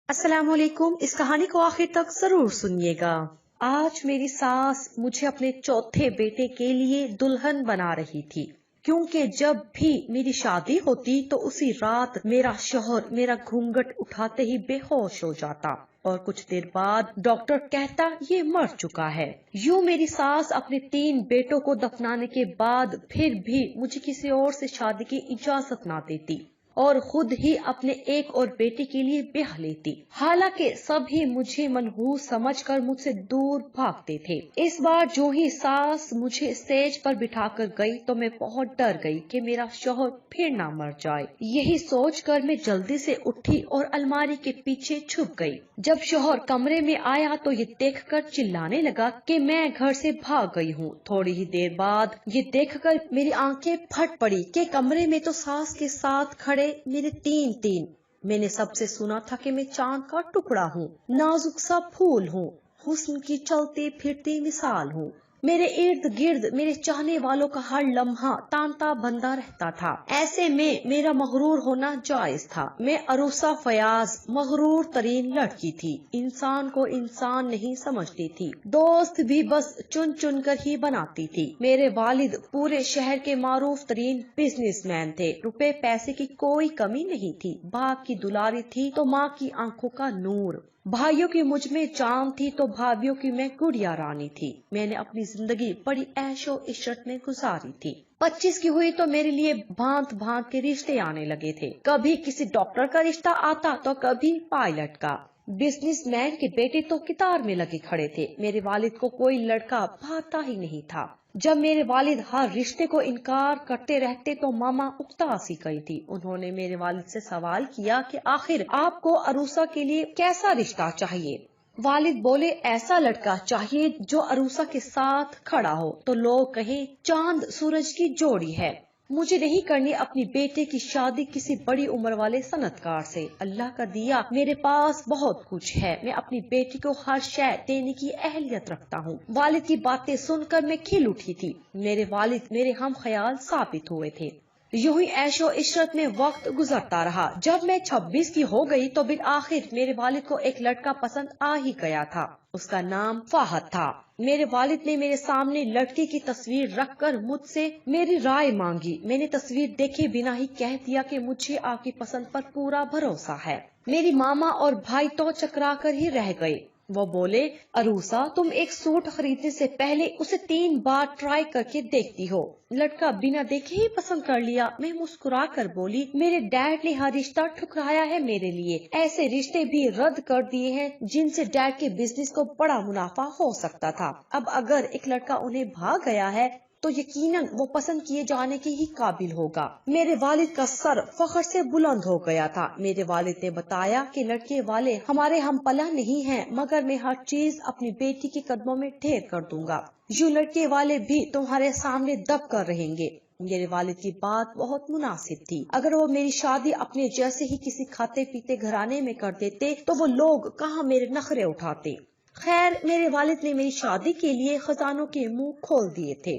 السلام علیکم، اس کہانی کو آخر تک ضرور سنیے گا۔ آج میری ساس مجھے اپنے چوتھے بیٹے کے لیے دلہن بنا رہی تھی، کیونکہ جب بھی میری شادی ہوتی تو اسی رات میرا شوہر میرا گھونگھٹ اٹھاتے ہی بے ہوش ہو جاتا اور کچھ دیر بعد ڈاکٹر کہتا یہ مر چکا ہے۔ یوں میری ساس اپنے 3 بیٹوں کو دفنانے کے بعد پھر بھی مجھے کسی اور سے شادی کی اجازت نہ دیتی اور خود ہی اپنے ایک اور بیٹے کے لیے بیاہ لیتی، حالانکہ سبھی مجھے منحوس سمجھ کر مجھ سے دور بھاگتے تھے۔ اس بار جو ہی ساس مجھے اسٹیج پر بٹھا کر گئی تو میں بہت ڈر گئی کہ میرا شوہر پھر نہ مر جائے۔ یہی سوچ کر میں جلدی سے اٹھی اور الماری کے پیچھے چھپ گئی۔ جب شوہر کمرے میں آیا تو یہ دیکھ کر چلانے لگا کہ میں گھر سے بھاگ گئی ہوں۔ تھوڑی ہی دیر بعد یہ دیکھ کر میری آنکھیں پھٹ پڑی کہ کمرے میں تو ساس کے ساتھ کھڑے میرے 3 میں نے سب سے سنا تھا کہ میں چاند کا ٹکڑا ہوں، نازک سا پھول ہوں، حسن کی چلتی پھرتی مثال ہوں۔ میرے ارد گرد میرے چاہنے والوں کا ہر لمحہ تانتا بندہ رہتا تھا۔ ایسے میں میرا مغرور ہونا جائز تھا۔ میں عروسہ فیاض مغرور ترین لڑکی تھی، انسان کو انسان نہیں سمجھتی تھی، دوست بھی بس چن چن کر ہی بناتی تھی۔ میرے والد پورے شہر کے معروف ترین بزنس مین تھے، روپے پیسے کی کوئی کمی نہیں تھی، باپ کی دلاری تھی تو ماں کی آنکھوں کا نور، بھائیوں کی مجھ میں جان تھی تو بھابھیوں کی میں گڑیا رانی تھی۔ میں نے اپنی زندگی بڑی عیش و عشرت میں گزاری تھی۔ 25 کی ہوئی تو میرے لیے بھانت بھانت کے رشتے آنے لگے تھے، کبھی کسی ڈاکٹر کا رشتہ آتا تو کبھی پائلٹ کا۔ بزنس مین کے بیٹے تو قطار میں لگے کھڑے تھے، میرے والد کو کوئی لڑکا بھاتا ہی نہیں تھا۔ جب میرے والد ہر رشتے کو انکار کرتے رہتے تو ماما اکتا سی گئی تھی۔ انہوں نے میرے والد سے سوال کیا کہ آخر آپ کو عروسہ کے لیے کیسا رشتہ چاہیے؟ والد بولے ایسا لڑکا چاہیے جو عروسہ کے ساتھ کھڑا ہو تو لوگ کہیں چاند سورج کی جوڑی ہے۔ مجھے نہیں کرنی اپنی بیٹے کی شادی کسی بڑی عمر والے صنعتکار سے، اللہ کا دیا میرے پاس بہت کچھ ہے، میں اپنی بیٹی کو ہر شے دینے کی اہلیت رکھتا ہوں۔ والد کی باتیں سن کر میں کھل اٹھی تھی، میرے والد میرے ہم خیال ثابت ہوئے تھے۔ یوں ہی عیش و عشرت میں وقت گزرتا رہا۔ جب میں 26 کی ہو گئی تو بالآخر میرے والد کو ایک لڑکا پسند آ ہی گیا تھا، اس کا نام فہد تھا۔ میرے والد نے میرے سامنے لڑکی کی تصویر رکھ کر مجھ سے میری رائے مانگی۔ میں نے تصویر دیکھے بنا ہی کہہ دیا کہ مجھے آپ کی پسند پر پورا بھروسہ ہے۔ میری ماما اور بھائی تو چکرا کر ہی رہ گئے۔ وہ بولے عروسہ تم ایک سوٹ خریدنے سے پہلے اسے 3 بار ٹرائی کر کے دیکھتی ہو، لڑکا بنا دیکھے ہی پسند کر لیا۔ میں مسکرا کر بولی میرے ڈیڈ نے ہر رشتہ ٹھکرایا ہے میرے لیے، ایسے رشتے بھی رد کر دیے ہیں جن سے ڈیڈ کے بزنس کو بڑا منافع ہو سکتا تھا۔ اب اگر ایک لڑکا انہیں بھاگ گیا ہے تو یقیناً وہ پسند کیے جانے کے ہی قابل ہوگا۔ میرے والد کا سر فخر سے بلند ہو گیا تھا۔ میرے والد نے بتایا کہ لڑکے والے ہمارے ہم پلہ نہیں ہیں، مگر میں ہر چیز اپنی بیٹی کے قدموں میں ڈھیر کر دوں گا، یوں لڑکے والے بھی تمہارے سامنے دب کر رہیں گے۔ میرے والد کی بات بہت مناسب تھی، اگر وہ میری شادی اپنے جیسے ہی کسی کھاتے پیتے گھرانے میں کر دیتے تو وہ لوگ کہاں میرے نخرے اٹھاتے۔ خیر میرے والد نے میری شادی کے لیے خزانوں کے منہ کھول دیے تھے۔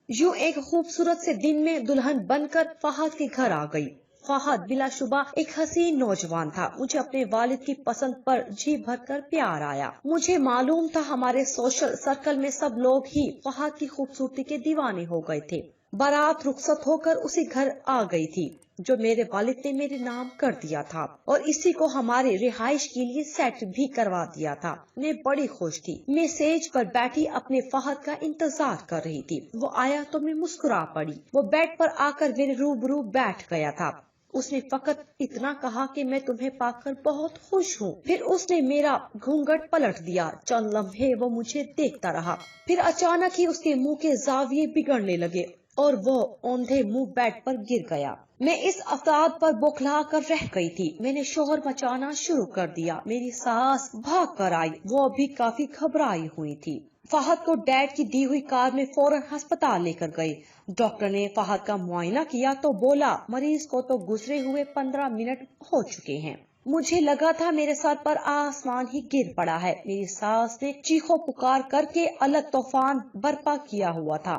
یوں ایک خوبصورت سے دن میں دلہن بن کر فہد کے گھر آ گئی۔ فہد بلا شبہ ایک حسین نوجوان تھا۔ مجھے اپنے والد کی پسند پر جی بھر کر پیار آیا۔ مجھے معلوم تھا ہمارے سوشل سرکل میں سب لوگ ہی فہد کی خوبصورتی کے دیوانے ہو گئے تھے۔ بارات رخصت ہو کر اسی گھر آ گئی تھی جو میرے والد نے میرے نام کر دیا تھا اور اسی کو ہمارے رہائش کے لیے سیٹ بھی کروا دیا تھا۔ میں بڑی خوش تھی۔ میں سیج پر بیٹھی اپنے فہد کا انتظار کر رہی تھی۔ وہ آیا تو میں مسکرا پڑی۔ وہ بیڈ پر آ کر میرے روبرو بیٹھ گیا تھا۔ اس نے فقط اتنا کہا کہ میں تمہیں پا کر بہت خوش ہوں۔ پھر اس نے میرا گھونگھٹ پلٹ دیا۔ چند لمحے وہ مجھے دیکھتا رہا، پھر اچانک ہی اس کے منہ کے زاویے بگڑنے لگے اور وہ اوندھے منہ بیڈ پر گر گیا۔ میں اس افراد پر بوکھلا کر رہ گئی تھی۔ میں نے شوہر مچانا شروع کر دیا۔ میری ساس بھاگ کر آئی، وہ بھی کافی گھبرائی ہوئی تھی۔ فہد کو ڈیڈ کی دی ہوئی کار میں فوراً ہسپتال لے کر گئی۔ ڈاکٹر نے فہد کا معائنہ کیا تو بولا مریض کو تو گزرے ہوئے 15 منٹ ہو چکے ہیں۔ مجھے لگا تھا میرے سر پر آسمان ہی گر پڑا ہے۔ میری ساس نے چیخو پکار کر کے الگ طوفان برپا کیا ہوا تھا۔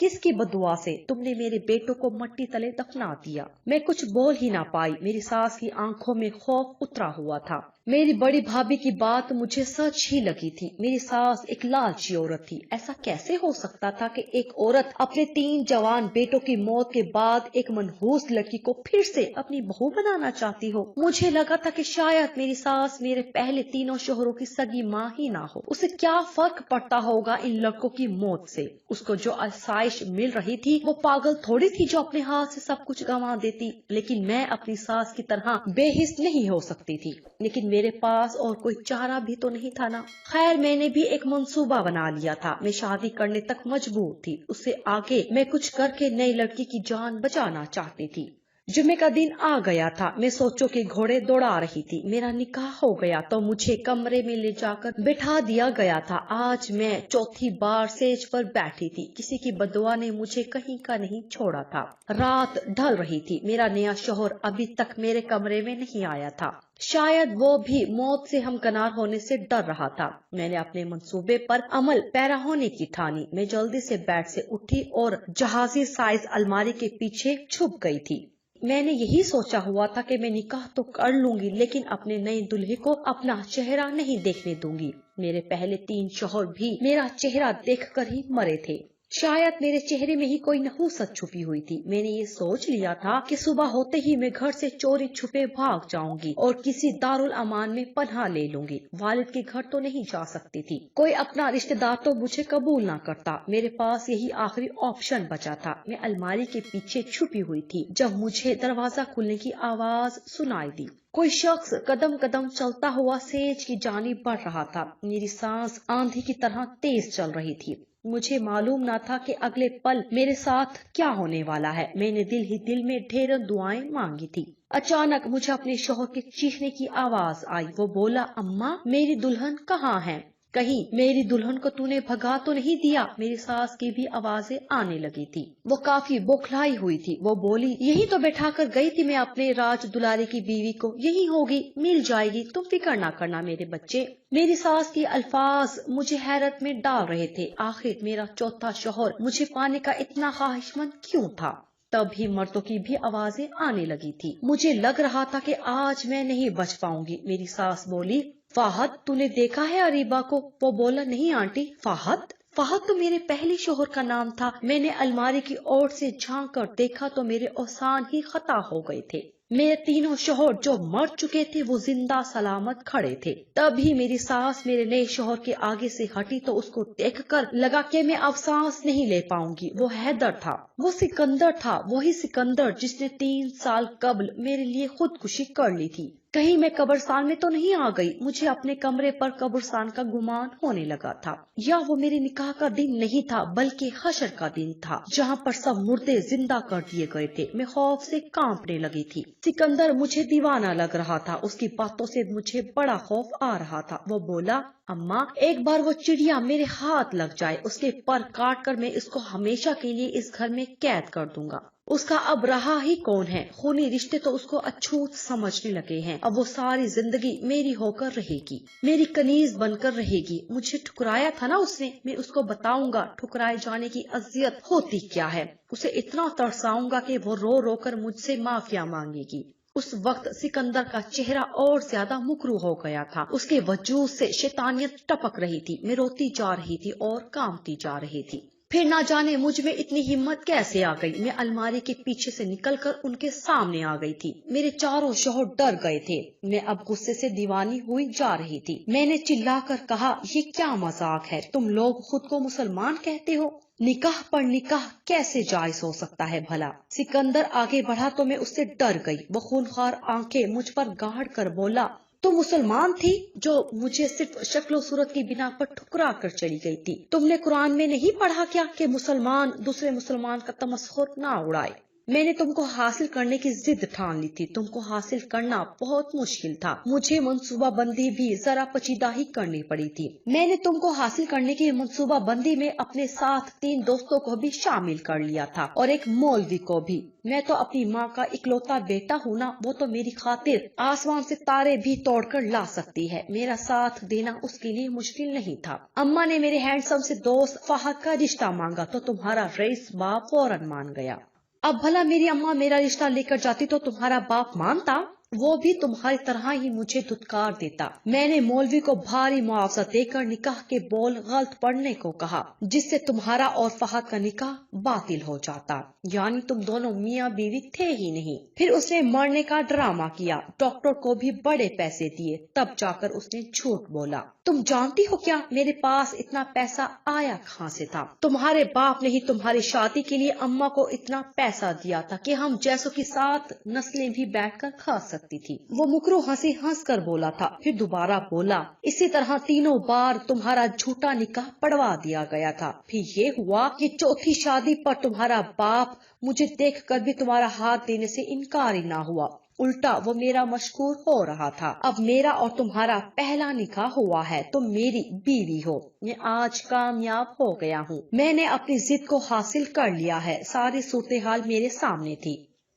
کس کی بددعا سے تم نے میرے بیٹوں کو مٹی تلے دفنا دیا؟ میں کچھ بول ہی نہ پائی، میری ساس کی آنکھوں میں خوف اترا ہوا تھا۔ میری بڑی بھابھی کی بات مجھے سچ ہی لگی تھی، میری ساس ایک لالچی عورت تھی۔ ایسا کیسے ہو سکتا تھا کہ ایک عورت اپنے 3 جوان بیٹوں کی موت کے بعد ایک منحوس لڑکی کو پھر سے اپنی بہو بنانا چاہتی ہو؟ مجھے لگا تھا کہ شاید میری ساس میرے پہلے تینوں شوہروں کی سگی ماں ہی نہ ہو، اسے کیا فرق پڑتا ہوگا ان لڑکوں کی موت سے؟ اس کو جو آسائش مل رہی تھی وہ پاگل تھوڑی تھی جو اپنے ہاتھ سے سب کچھ گنوا دیتی، لیکن میں اپنی ساس کی طرح بے حس نہیں ہو سکتی تھی۔ لیکن میرے پاس اور کوئی چارہ بھی تو نہیں تھا نا۔ خیر میں نے بھی ایک منصوبہ بنا لیا تھا، میں شادی کرنے تک مجبور تھی، اس سے آگے میں کچھ کر کے نئی لڑکی کی جان بچانا چاہتی تھی۔ جمعے کا دن آ گیا تھا، میں سوچوں کے گھوڑے دوڑا رہی تھی۔ میرا نکاح ہو گیا تو مجھے کمرے میں لے جا کر بٹھا دیا گیا تھا۔ آج میں چوتھی بار سیج پر بیٹھی تھی، کسی کی بددعا نے مجھے کہیں کا نہیں چھوڑا تھا۔ رات ڈھل رہی تھی، میرا نیا شوہر ابھی تک میرے کمرے میں نہیں آیا تھا، شاید وہ بھی موت سے ہمکنار ہونے سے ڈر رہا تھا۔ میں نے اپنے منصوبے پر عمل پیرا ہونے کی ٹھانی۔ میں جلدی سے بیڈ سے اٹھی اور جہازی سائز الماری کے پیچھے چھپ گئی تھی۔ میں نے یہی سوچا ہوا تھا کہ میں نکاح تو کر لوں گی لیکن اپنے نئے دلہے کو اپنا چہرہ نہیں دیکھنے دوں گی۔ میرے پہلے 3 شوہر بھی میرا چہرہ دیکھ کر ہی مرے تھے، شاید میرے چہرے میں ہی کوئی نحوست چھپی ہوئی تھی۔ میں نے یہ سوچ لیا تھا کہ صبح ہوتے ہی میں گھر سے چوری چھپے بھاگ جاؤں گی اور کسی دارالامان میں پناہ لے لوں گی۔ والد کے گھر تو نہیں جا سکتی تھی، کوئی اپنا رشتہ دار تو مجھے قبول نہ کرتا۔ میرے پاس یہی آخری آپشن بچا تھا۔ میں الماری کے پیچھے چھپی ہوئی تھی جب مجھے دروازہ کھلنے کی آواز سنائی دی۔ کوئی شخص قدم قدم چلتا ہوا سیج کی جانب بڑھ رہا تھا۔ میری سانس آندھی کی طرح تیز چل رہی تھی۔ مجھے معلوم نہ تھا کہ اگلے پل میرے ساتھ کیا ہونے والا ہے۔ میں نے دل ہی دل میں ڈھیروں دعائیں مانگی تھی۔ اچانک مجھے اپنے شوہر کے چیخنے کی آواز آئی۔ وہ بولا، اماں میری دلہن کہاں ہے؟ کہیں میری دلہن کو تو نے بھگا تو نہیں دیا؟ میری ساس کی بھی آوازیں آنے لگی تھی، وہ کافی بوکھلائی ہوئی تھی۔ وہ بولی، یہی تو بٹھا کر گئی تھی میں اپنے راج دلارے کی بیوی کو، یہی ہوگی، مل جائے گی، تم فکر نہ کرنا میرے بچے۔ میری ساس کے الفاظ مجھے حیرت میں ڈال رہے تھے۔ آخر میرا چوتھا شوہر مجھے پانے کا اتنا خواہش مند کیوں تھا؟ تب ہی مردوں کی بھی آوازیں آنے لگی تھی۔ مجھے لگ رہا تھا کہ آج میں نہیں بچ پاؤں گی۔ میری ساس بولی، فہد تو نے دیکھا ہے اریبہ کو؟ وہ بولا، نہیں آنٹی۔ فہد تو میرے پہلے شوہر کا نام تھا۔ میں نے الماری کی اوٹ سے جھانک کر دیکھا تو میرے اوسان ہی خطا ہو گئے تھے۔ میرے تینوں شوہر جو مر چکے تھے وہ زندہ سلامت کھڑے تھے۔ تب ہی میری ساس میرے نئے شوہر کے آگے سے ہٹی تو اس کو دیکھ کر لگا کہ میں اب سانس نہیں لے پاؤں گی۔ وہ حیدر تھا، وہ سکندر تھا، وہی سکندر جس نے 3 سال قبل میرے لیے خودکشی کر لی تھی۔ کہیں میں قبرستان میں تو نہیں آ گئی؟ مجھے اپنے کمرے پر قبرستان کا گمان ہونے لگا تھا، یا وہ میرے نکاح کا دن نہیں تھا بلکہ حشر کا دن تھا جہاں پر سب مردے زندہ کر دیے گئے تھے۔ میں خوف سے کانپنے لگی تھی۔ سکندر مجھے دیوانہ لگ رہا تھا، اس کی باتوں سے مجھے بڑا خوف آ رہا تھا۔ وہ بولا، اماں ایک بار وہ چڑیا میرے ہاتھ لگ جائے، اس کے پر کاٹ کر میں اس کو ہمیشہ کے لیے اس گھر میں قید کر دوں گا۔ اس کا اب رہا ہی کون ہے؟ خونی رشتے تو اس کو اچھوت سمجھنے لگے ہیں۔ اب وہ ساری زندگی میری ہو کر رہے گی، میری کنیز بن کر رہے گی۔ مجھے ٹھکرایا تھا نا اس نے، میں اس کو بتاؤں گا ٹھکرائے جانے کی اذیت ہوتی کیا ہے۔ اسے اتنا ترساؤں گا کہ وہ رو رو کر مجھ سے معافیا مانگے گی۔ اس وقت سکندر کا چہرہ اور زیادہ مکروہ ہو گیا تھا، اس کے وجود سے شیطانیت ٹپک رہی تھی۔ میں روتی جا رہی تھی اور کانپتی جا رہی تھی۔ پھر نہ جانے مجھ میں اتنی ہمت کیسے آ گئی، میں الماری کے پیچھے سے نکل کر ان کے سامنے آ گئی تھی۔ میرے چاروں شوہر ڈر گئے تھے، میں اب غصے سے دیوانی ہوئی جا رہی تھی۔ میں نے چلا کر کہا، یہ کیا مذاق ہے؟ تم لوگ خود کو مسلمان کہتے ہو، نکاح پر نکاح کیسے جائز ہو سکتا ہے بھلا؟ سکندر آگے بڑھا تو میں اس سے ڈر گئی۔ وہ خونخوار آنکھیں مجھ پر گاڑ کر بولا، تم مسلمان تھی جو مجھے صرف شکل و صورت کی بنا پر ٹھکرا کر چلی گئی تھی؟ تم نے قرآن میں نہیں پڑھا کیا کہ مسلمان دوسرے مسلمان کا تمسخر نہ اڑائے؟ میں نے تم کو حاصل کرنے کی ضد ٹھان لی تھی. تم کو حاصل کرنا بہت مشکل تھا. مجھے منصوبہ بندی بھی ذرا پیچیدہ ہی کرنی پڑی تھی. میں نے تم کو حاصل کرنے کی منصوبہ بندی میں اپنے ساتھ 3 دوستوں کو بھی شامل کر لیا تھا اور ایک مولوی کو بھی. میں تو اپنی ماں کا اکلوتا بیٹا ہوں نا. وہ تو میری خاطر آسمان سے تارے بھی توڑ کر لا سکتی ہے. میرا ساتھ دینا اس کے لیے مشکل نہیں تھا. اماں نے میرے ہینڈسم سے دوست فہد کا رشتہ مانگا تو تمہارا رئیس باپ فوراً مان گیا. اب بھلا میری اماں میرا رشتہ لے کر جاتی تو تمہارا باپ مانتا؟ وہ بھی تمہاری طرح ہی مجھے دھتکار دیتا. میں نے مولوی کو بھاری معاوضہ دے کر نکاح کے بول غلط پڑھنے کو کہا جس سے تمہارا اور فہد کا نکاح باطل ہو جاتا. یعنی تم دونوں میاں بیوی تھے ہی نہیں. پھر اس نے مرنے کا ڈرامہ کیا. ڈاکٹر کو بھی بڑے پیسے دیے. تب جا کر اس نے جھوٹ بولا. تم جانتی ہو کیا میرے پاس اتنا پیسہ آیا کہاں سے تھا؟ تمہارے باپ نے ہی تمہاری شادی کے لیے اماں کو اتنا پیسہ دیا تھا کہ ہم جیسوں کی 7 نسلیں بھی بیٹھ کر کھا سکتی تھی. وہ مکرو ہنس کر بولا تھا. پھر دوبارہ بولا. اسی طرح 3 بار تمہارا جھوٹا نکاح پڑوا دیا گیا تھا. پھر یہ ہوا کہ چوتھی شادی پر تمہارا باپ مجھے دیکھ کر بھی تمہارا ہاتھ دینے سے انکار ہی نہ ہوا. الٹا وہ میرا مشکور ہو رہا تھا. اب میرا اور تمہارا پہلا نکاح ہوا ہے. تم میری بیوی ہو. میں آج کامیاب ہو گیا ہوں. میں نے اپنی ضد کو حاصل کر لیا ہے. ساری صورتحال میرے سامنے تھی.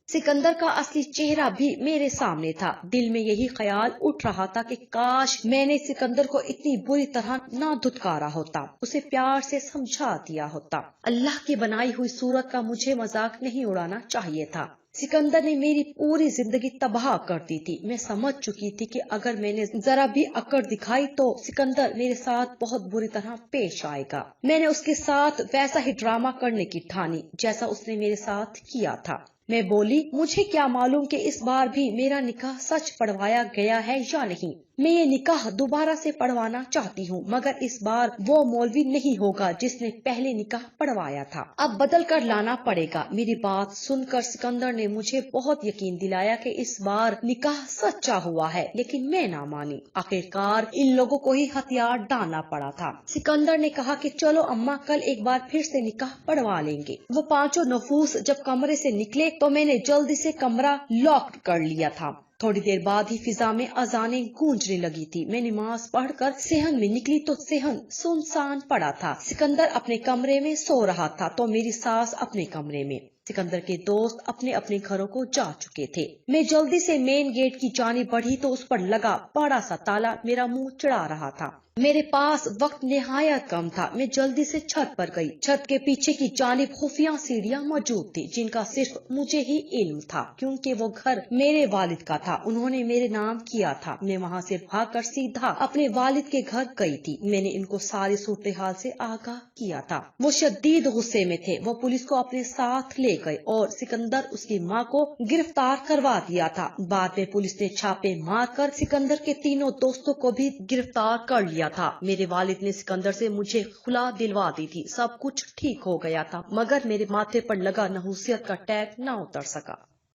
سکندر کا اصلی چہرہ بھی میرے سامنے تھا. دل میں یہی خیال اٹھ رہا تھا کہ کاش میں نے سکندر کو اتنی بری طرح نہ دھتکارا ہوتا. اسے پیار سے سمجھا دیا ہوتا. اللہ کی بنائی ہوئی صورت کا مجھے مذاق نہیں اڑانا چاہیے تھا. سکندر نے میری پوری زندگی تباہ کر دی تھی. میں سمجھ چکی تھی کہ اگر میں نے ذرا بھی اکڑ دکھائی تو سکندر میرے ساتھ بہت بری طرح پیش آئے گا. میں نے اس کے ساتھ ویسا ہی ڈرامہ کرنے کی ٹھانی جیسا اس نے میرے ساتھ کیا تھا. میں بولی مجھے کیا معلوم کہ اس بار بھی میرا نکاح سچ پڑھوایا گیا ہے یا نہیں. میں یہ نکاح دوبارہ سے پڑھوانا چاہتی ہوں مگر اس بار وہ مولوی نہیں ہوگا جس نے پہلے نکاح پڑھوایا تھا. اب بدل کر لانا پڑے گا. میری بات سن کر سکندر نے مجھے بہت یقین دلایا کہ اس بار نکاح سچا ہوا ہے لیکن میں نہ مانی. آخرکار ان لوگوں کو ہی ہتھیار ڈالنا پڑا تھا. سکندر نے کہا کہ چلو اماں کل ایک بار پھر سے نکاح پڑھوا لیں گے. وہ 5 نفوس جب کمرے سے نکلے تو میں نے جلدی سے کمرہ لاک کر لیا تھا. تھوڑی دیر بعد ہی فضا میں اذانیں گونجنے لگی تھی. میں نماز پڑھ کر صحن میں نکلی تو صحن سنسان پڑا تھا. سکندر اپنے کمرے میں سو رہا تھا تو میری ساس اپنے کمرے میں. سکندر کے دوست اپنے اپنے گھروں کو جا چکے تھے. میں جلدی سے مین گیٹ کی جانب بڑھی تو اس پر لگا بڑا سا تالا میرا منہ چڑھا رہا تھا. میرے پاس وقت نہایت کم تھا. میں جلدی سے چھت پر گئی. چھت کے پیچھے کی جانب خفیہ سیڑھیاں موجود تھی جن کا صرف مجھے ہی علم تھا کیونکہ وہ گھر میرے والد کا تھا. انہوں نے میرے نام کیا تھا. میں وہاں سے بھاگ کر سیدھا اپنے والد کے گھر گئی تھی. میں نے ان کو ساری صورتحال سے آگاہ کیا تھا. وہ شدید غصے میں تھے. وہ پولیس کو اپنے ساتھ لے گئے اور سکندر اس کی ماں کو گرفتار کروا دیا تھا. بعد میں پولیس نے چھاپے مار کر سکندر کے 3 دوستوں کو بھی گرفتار کر لیا تھا. میرے والد نے سکندر سے مجھے خلا دلوا دی تھی. سب کچھ ٹھیک ہو گیا تھا مگر میرے ماتھے پر لگا نحوست کا ٹیگ نہ اتر سکا.